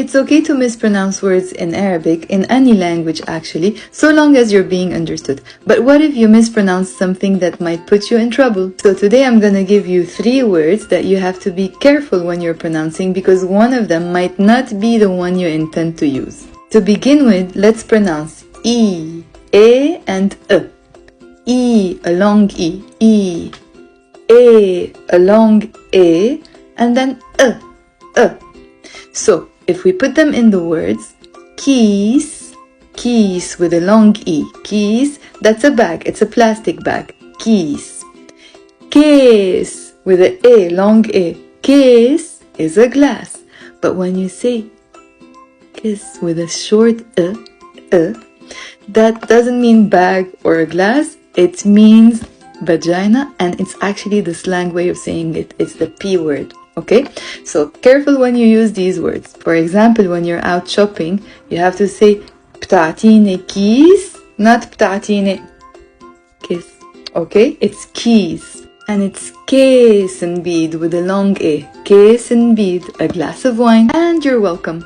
It's okay to mispronounce words in Arabic, in any language actually, so long as you're being understood. But what if you mispronounce something that might put you in trouble? So today I'm gonna give you 3 words that you have to be careful when you're pronouncing because one of them might not be the one you intend to use. To begin with, let's pronounce E, A and E. E, a long E, E. A, a long A, and then E. So, if we put them in the words, keys, keys with a long E, keys, that's a bag, it's a plastic bag, keys. Case with a long A, case is a glass. But when you say kiss with a short that doesn't mean bag or a glass, it means vagina, and it's actually the slang way of saying it. It's the P word. Okay, so careful when you use these words. For example, when you're out shopping, you have to say بتعطيني كيس, not بتعطيني kiss. Okay, it's keys. And it's case and bead with a long A. Case and bead, a glass of wine, and you're welcome.